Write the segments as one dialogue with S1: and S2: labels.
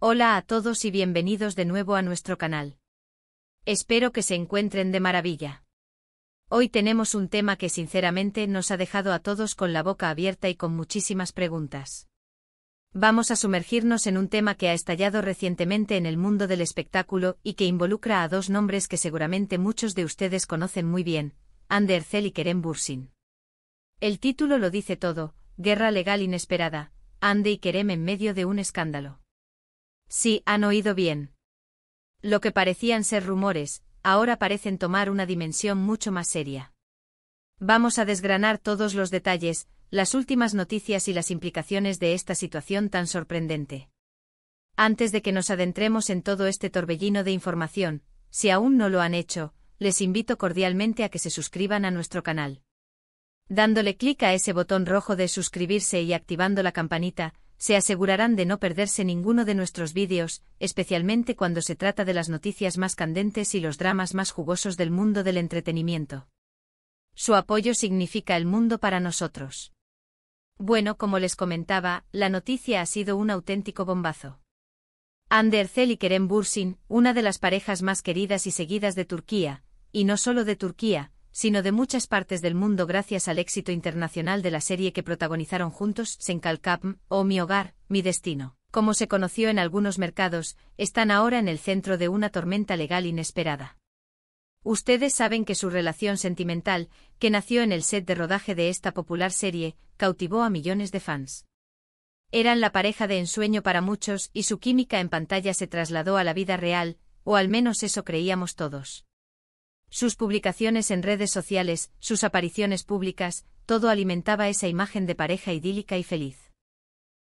S1: Hola a todos y bienvenidos de nuevo a nuestro canal. Espero que se encuentren de maravilla. Hoy tenemos un tema que sinceramente nos ha dejado a todos con la boca abierta y con muchísimas preguntas. Vamos a sumergirnos en un tema que ha estallado recientemente en el mundo del espectáculo y que involucra a dos nombres que seguramente muchos de ustedes conocen muy bien, Hande Erçel y Kerem Bürsin. El título lo dice todo: guerra legal inesperada, Hande y Kerem en medio de un escándalo. Sí, han oído bien. Lo que parecían ser rumores, ahora parecen tomar una dimensión mucho más seria. Vamos a desgranar todos los detalles, las últimas noticias y las implicaciones de esta situación tan sorprendente. Antes de que nos adentremos en todo este torbellino de información, si aún no lo han hecho, les invito cordialmente a que se suscriban a nuestro canal. Dándole clic a ese botón rojo de suscribirse y activando la campanita, se asegurarán de no perderse ninguno de nuestros vídeos, especialmente cuando se trata de las noticias más candentes y los dramas más jugosos del mundo del entretenimiento. Su apoyo significa el mundo para nosotros. Bueno, como les comentaba, la noticia ha sido un auténtico bombazo. Hande Erçel y Kerem Bürsin, una de las parejas más queridas y seguidas de Turquía, y no solo de Turquía, sino de muchas partes del mundo gracias al éxito internacional de la serie que protagonizaron juntos, Sen Kalkapm, o Mi Hogar, Mi Destino, como se conoció en algunos mercados, están ahora en el centro de una tormenta legal inesperada. Ustedes saben que su relación sentimental, que nació en el set de rodaje de esta popular serie, cautivó a millones de fans. Eran la pareja de ensueño para muchos y su química en pantalla se trasladó a la vida real, o al menos eso creíamos todos. Sus publicaciones en redes sociales, sus apariciones públicas, todo alimentaba esa imagen de pareja idílica y feliz.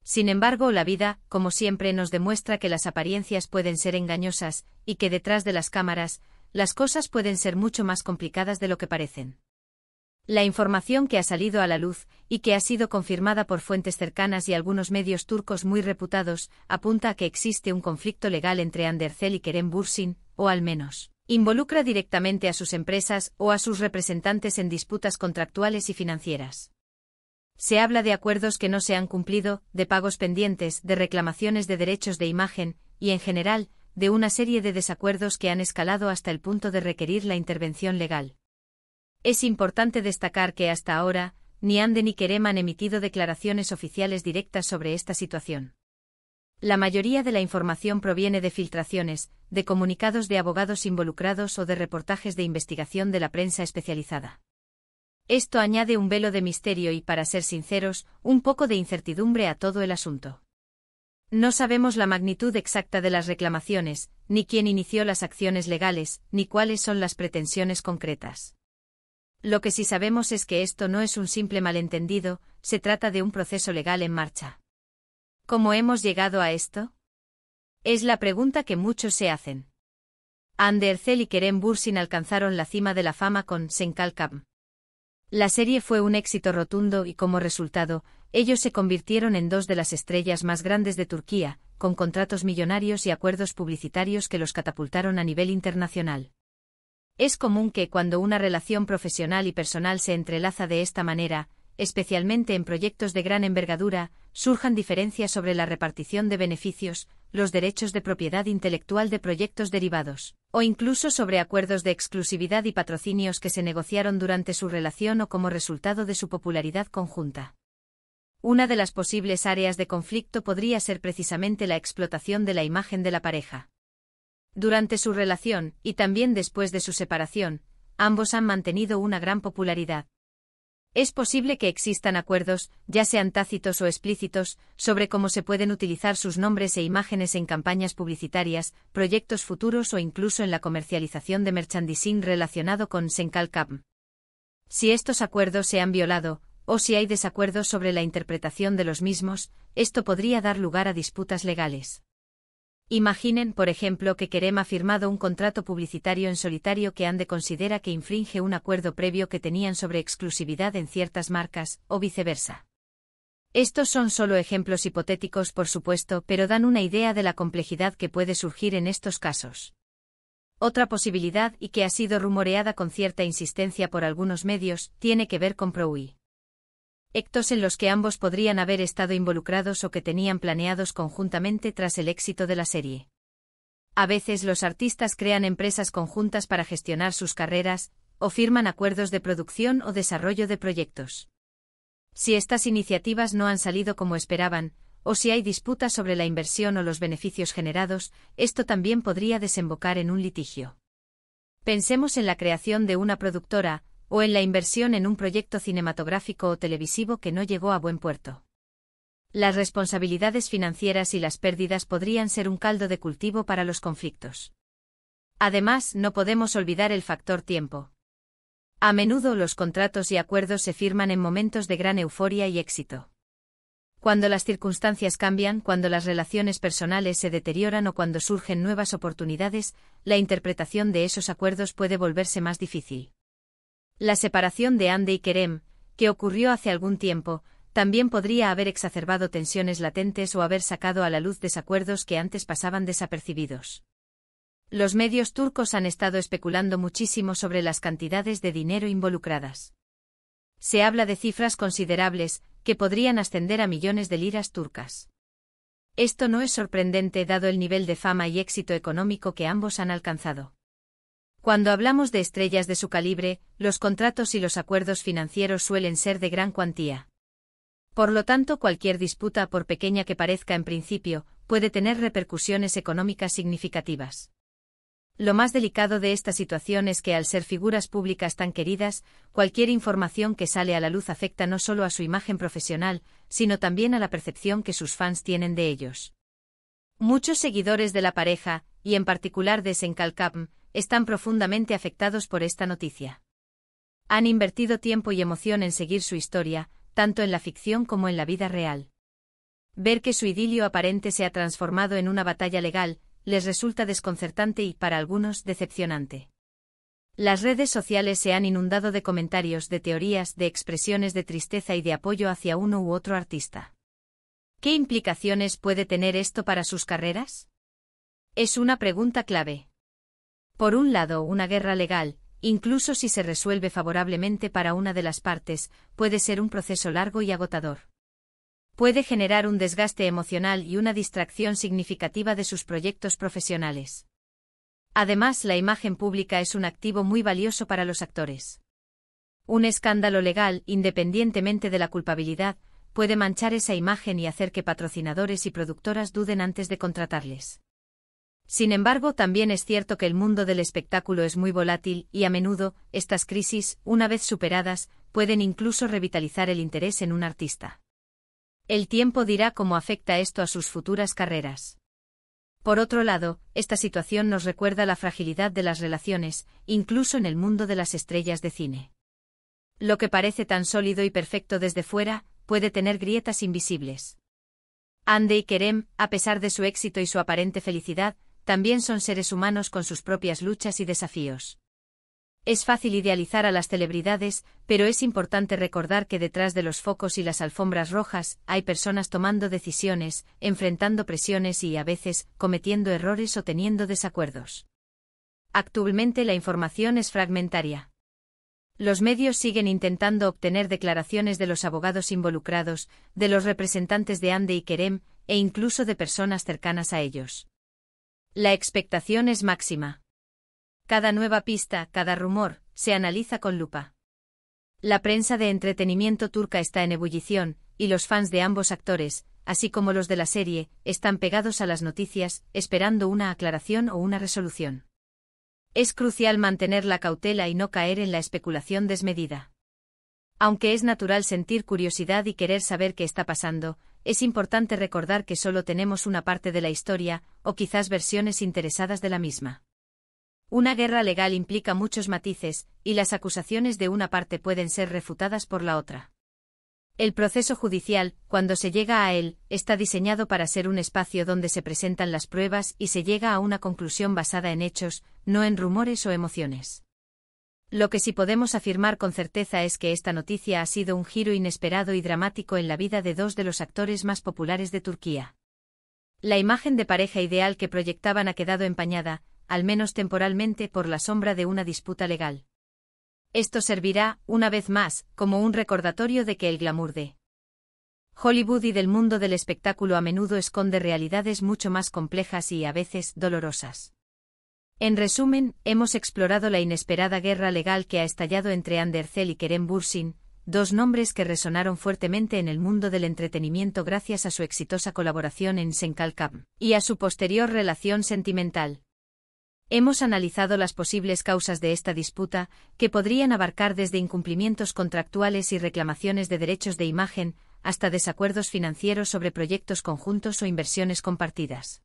S1: Sin embargo, la vida, como siempre, nos demuestra que las apariencias pueden ser engañosas, y que detrás de las cámaras, las cosas pueden ser mucho más complicadas de lo que parecen. La información que ha salido a la luz, y que ha sido confirmada por fuentes cercanas y algunos medios turcos muy reputados, apunta a que existe un conflicto legal entre Hande Erçel y Kerem Bürsin, o al menos involucra directamente a sus empresas o a sus representantes en disputas contractuales y financieras. Se habla de acuerdos que no se han cumplido, de pagos pendientes, de reclamaciones de derechos de imagen, y en general, de una serie de desacuerdos que han escalado hasta el punto de requerir la intervención legal. Es importante destacar que hasta ahora, ni Hande ni Kerem han emitido declaraciones oficiales directas sobre esta situación. La mayoría de la información proviene de filtraciones, de comunicados de abogados involucrados o de reportajes de investigación de la prensa especializada. Esto añade un velo de misterio y, para ser sinceros, un poco de incertidumbre a todo el asunto. No sabemos la magnitud exacta de las reclamaciones, ni quién inició las acciones legales, ni cuáles son las pretensiones concretas. Lo que sí sabemos es que esto no es un simple malentendido, se trata de un proceso legal en marcha. ¿Cómo hemos llegado a esto? Es la pregunta que muchos se hacen. Hande Erçel y Kerem Bürsin alcanzaron la cima de la fama con Sen Kalkapm. La serie fue un éxito rotundo y, como resultado, ellos se convirtieron en dos de las estrellas más grandes de Turquía, con contratos millonarios y acuerdos publicitarios que los catapultaron a nivel internacional. Es común que, cuando una relación profesional y personal se entrelaza de esta manera, especialmente en proyectos de gran envergadura, surjan diferencias sobre la repartición de beneficios, los derechos de propiedad intelectual de proyectos derivados, o incluso sobre acuerdos de exclusividad y patrocinios que se negociaron durante su relación o como resultado de su popularidad conjunta. Una de las posibles áreas de conflicto podría ser precisamente la explotación de la imagen de la pareja. Durante su relación, y también después de su separación, ambos han mantenido una gran popularidad. Es posible que existan acuerdos, ya sean tácitos o explícitos, sobre cómo se pueden utilizar sus nombres e imágenes en campañas publicitarias, proyectos futuros o incluso en la comercialización de merchandising relacionado con Sen Kalkapm. Si estos acuerdos se han violado, o si hay desacuerdos sobre la interpretación de los mismos, esto podría dar lugar a disputas legales. Imaginen, por ejemplo, que Kerem ha firmado un contrato publicitario en solitario que Hande considera que infringe un acuerdo previo que tenían sobre exclusividad en ciertas marcas, o viceversa. Estos son solo ejemplos hipotéticos, por supuesto, pero dan una idea de la complejidad que puede surgir en estos casos. Otra posibilidad, y que ha sido rumoreada con cierta insistencia por algunos medios, tiene que ver con Proui. Actos en los que ambos podrían haber estado involucrados o que tenían planeados conjuntamente tras el éxito de la serie. A veces los artistas crean empresas conjuntas para gestionar sus carreras, o firman acuerdos de producción o desarrollo de proyectos. Si estas iniciativas no han salido como esperaban, o si hay disputas sobre la inversión o los beneficios generados, esto también podría desembocar en un litigio. Pensemos en la creación de una productora, o en la inversión en un proyecto cinematográfico o televisivo que no llegó a buen puerto. Las responsabilidades financieras y las pérdidas podrían ser un caldo de cultivo para los conflictos. Además, no podemos olvidar el factor tiempo. A menudo los contratos y acuerdos se firman en momentos de gran euforia y éxito. Cuando las circunstancias cambian, cuando las relaciones personales se deterioran o cuando surgen nuevas oportunidades, la interpretación de esos acuerdos puede volverse más difícil. La separación de Hande y Kerem, que ocurrió hace algún tiempo, también podría haber exacerbado tensiones latentes o haber sacado a la luz desacuerdos que antes pasaban desapercibidos. Los medios turcos han estado especulando muchísimo sobre las cantidades de dinero involucradas. Se habla de cifras considerables, que podrían ascender a millones de liras turcas. Esto no es sorprendente dado el nivel de fama y éxito económico que ambos han alcanzado. Cuando hablamos de estrellas de su calibre, los contratos y los acuerdos financieros suelen ser de gran cuantía. Por lo tanto, cualquier disputa, por pequeña que parezca en principio, puede tener repercusiones económicas significativas. Lo más delicado de esta situación es que al ser figuras públicas tan queridas, cualquier información que sale a la luz afecta no solo a su imagen profesional, sino también a la percepción que sus fans tienen de ellos. Muchos seguidores de la pareja, y en particular de Senkalkapm, están profundamente afectados por esta noticia. Han invertido tiempo y emoción en seguir su historia, tanto en la ficción como en la vida real. Ver que su idilio aparente se ha transformado en una batalla legal, les resulta desconcertante y, para algunos, decepcionante. Las redes sociales se han inundado de comentarios, de teorías, de expresiones de tristeza y de apoyo hacia uno u otro artista. ¿Qué implicaciones puede tener esto para sus carreras? Es una pregunta clave. Por un lado, una guerra legal, incluso si se resuelve favorablemente para una de las partes, puede ser un proceso largo y agotador. Puede generar un desgaste emocional y una distracción significativa de sus proyectos profesionales. Además, la imagen pública es un activo muy valioso para los actores. Un escándalo legal, independientemente de la culpabilidad, puede manchar esa imagen y hacer que patrocinadores y productoras duden antes de contratarles. Sin embargo, también es cierto que el mundo del espectáculo es muy volátil y a menudo, estas crisis, una vez superadas, pueden incluso revitalizar el interés en un artista. El tiempo dirá cómo afecta esto a sus futuras carreras. Por otro lado, esta situación nos recuerda la fragilidad de las relaciones, incluso en el mundo de las estrellas de cine. Lo que parece tan sólido y perfecto desde fuera, puede tener grietas invisibles. Hande y Kerem, a pesar de su éxito y su aparente felicidad, también son seres humanos con sus propias luchas y desafíos. Es fácil idealizar a las celebridades, pero es importante recordar que detrás de los focos y las alfombras rojas, hay personas tomando decisiones, enfrentando presiones y, a veces, cometiendo errores o teniendo desacuerdos. Actualmente la información es fragmentaria. Los medios siguen intentando obtener declaraciones de los abogados involucrados, de los representantes de Hande y Kerem, e incluso de personas cercanas a ellos. La expectación es máxima. Cada nueva pista, cada rumor, se analiza con lupa. La prensa de entretenimiento turca está en ebullición, y los fans de ambos actores, así como los de la serie, están pegados a las noticias, esperando una aclaración o una resolución. Es crucial mantener la cautela y no caer en la especulación desmedida. Aunque es natural sentir curiosidad y querer saber qué está pasando, es importante recordar que solo tenemos una parte de la historia, o quizás versiones interesadas de la misma. Una guerra legal implica muchos matices, y las acusaciones de una parte pueden ser refutadas por la otra. El proceso judicial, cuando se llega a él, está diseñado para ser un espacio donde se presentan las pruebas y se llega a una conclusión basada en hechos, no en rumores o emociones. Lo que sí podemos afirmar con certeza es que esta noticia ha sido un giro inesperado y dramático en la vida de dos de los actores más populares de Turquía. La imagen de pareja ideal que proyectaban ha quedado empañada, al menos temporalmente, por la sombra de una disputa legal. Esto servirá, una vez más, como un recordatorio de que el glamour de Hollywood y del mundo del espectáculo a menudo esconde realidades mucho más complejas y, a veces, dolorosas. En resumen, hemos explorado la inesperada guerra legal que ha estallado entre Amber Zell y Kerem Bürsin, dos nombres que resonaron fuertemente en el mundo del entretenimiento gracias a su exitosa colaboración en Senkalkam y a su posterior relación sentimental. Hemos analizado las posibles causas de esta disputa, que podrían abarcar desde incumplimientos contractuales y reclamaciones de derechos de imagen, hasta desacuerdos financieros sobre proyectos conjuntos o inversiones compartidas.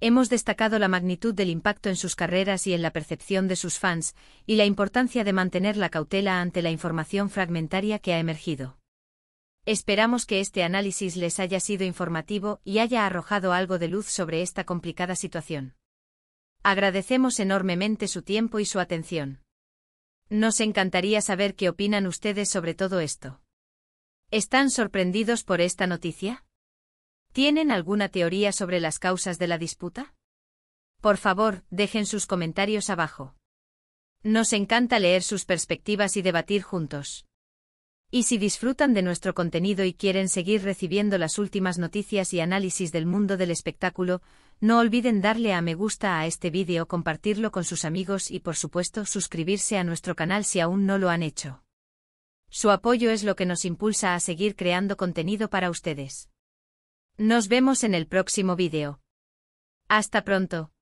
S1: Hemos destacado la magnitud del impacto en sus carreras y en la percepción de sus fans, y la importancia de mantener la cautela ante la información fragmentaria que ha emergido. Esperamos que este análisis les haya sido informativo y haya arrojado algo de luz sobre esta complicada situación. Agradecemos enormemente su tiempo y su atención. Nos encantaría saber qué opinan ustedes sobre todo esto. ¿Están sorprendidos por esta noticia? ¿Tienen alguna teoría sobre las causas de la disputa? Por favor, dejen sus comentarios abajo. Nos encanta leer sus perspectivas y debatir juntos. Y si disfrutan de nuestro contenido y quieren seguir recibiendo las últimas noticias y análisis del mundo del espectáculo, no olviden darle a me gusta a este vídeo, compartirlo con sus amigos y, por supuesto, suscribirse a nuestro canal si aún no lo han hecho. Su apoyo es lo que nos impulsa a seguir creando contenido para ustedes. Nos vemos en el próximo vídeo. Hasta pronto.